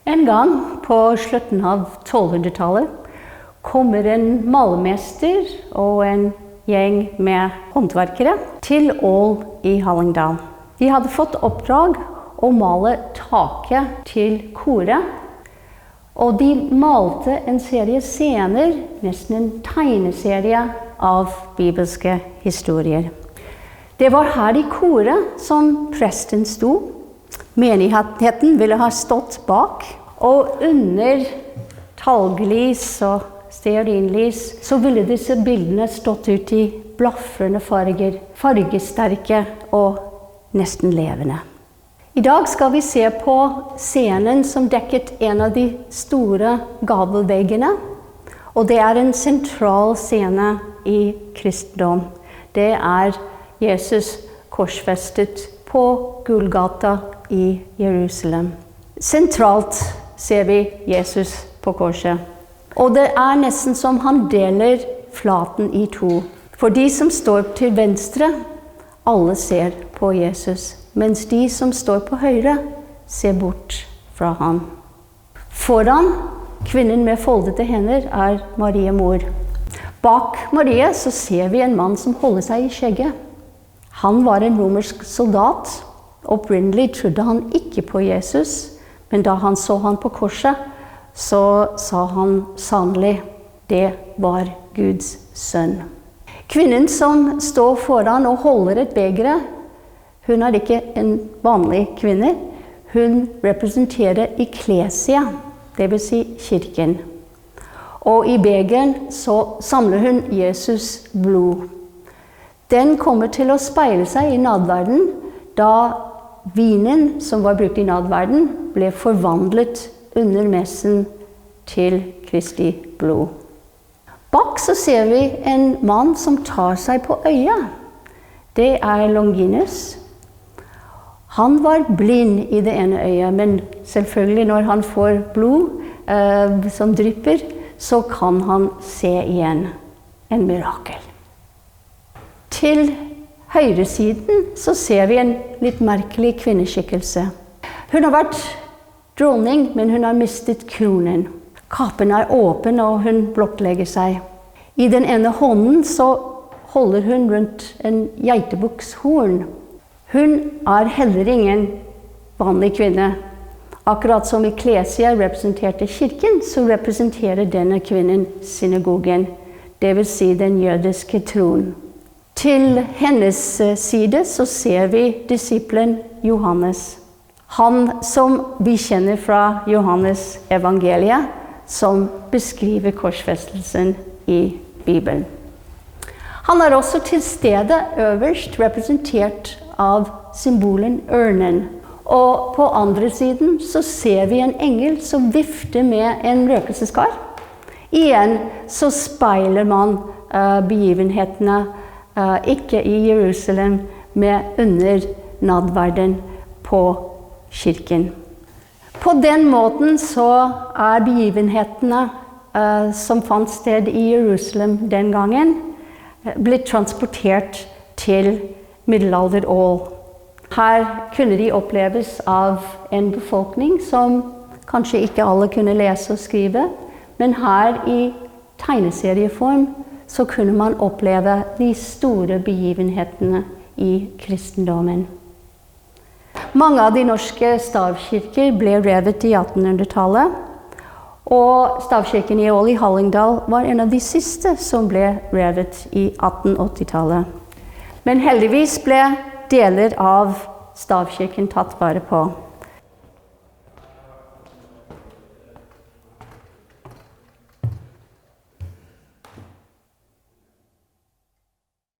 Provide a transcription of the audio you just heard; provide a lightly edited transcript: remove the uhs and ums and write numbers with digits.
En gang på slutten av 1200-tallet kommer en malermester og en gjeng med håndverkere til Ål i Hallingdal. De hadde fått oppdrag å male taket til koret, og de malte en serie scener, nesten en tegneserie av bibelske historier. Det var her i koret som presten sto. Menigheten ville ha stått bak, og under talglys og stearinlys så ville disse bildene stått ut i blafrende farger, fargesterke og nesten levende. I dag skal vi se på scenen som dekket en av de store gavelveggene, og det er en sentral scene i kristendom. Det er Jesus korsfestet på Golgata i Jerusalem. Sentralt ser vi Jesus på korset. Og det er nesten som han deler flaten i to. For de som står til venstre, alle ser på Jesus, mens de som står på høyre ser bort fra ham. Foran kvinnen med foldede hender er Marie mor. Bak Marie så ser vi en mann som holder seg i skjegget. Han var en romersk soldat. Opprinnelig trodde han ikke på Jesus, men da han så han på korset, så sa han sannelig, det var Guds sønn. Kvinnen som står foran og holder et begre, hun er ikke en vanlig kvinne. Hun representerer ekklesia, det vil si kirken. Og i begeren så samler hun Jesus blod. Den kommer til å speile seg i nadverden, da vinen som var brukt i nadverden ble forvandlet under messen til Kristi blod. Bak så ser vi en mann som tar seg på øyet. Det er Longinus. Han var blind i det ene øyet, men selvfølgelig når han får blod som drypper, så kan han se igjen. En mirakel. Til høyresiden så ser vi en litt merkelig kvinneskikkelse. Hun har vært dronning, men hun har mistet kronen. Kappen er åpen, og hun blottlegger seg. I den ene hånden så holder hun rundt en geitebukkshorn. Hun er heller ingen vanlig kvinne. Akkurat som ekklesia representerte kirken, så representerer denne kvinnen synagogen, det vil si den jødiske troen. Til hennes side så ser vi disiplen Johannes. Han som vi kjenner fra Johannes evangeliet, som beskriver korsfestelsen i Bibelen. Han er også til stede øverst representert av symbolen ørnen. Og på andre siden så ser vi en engel som vifter med en røkelseskar. Igjen så speiler man begivenhetene ikke i Jerusalem, men under nadverden på kirken. På den måten så er begivenhetene som fant sted i Jerusalem den gangen, blitt transportert til middelalder-Ål. Her kunne de oppleves av en befolkning som kanskje ikke alle kunne lese og skrive, men her i tegneserieform så kunne man oppleve de store begivenhetene i kristendommen. Mange av de norske stavkirker ble revet i 1800-tallet, og stavkirken i Ål i Hallingdal var en av de siste som ble revet i 1880-tallet. Men heldigvis ble deler av stavkirken tatt vare på.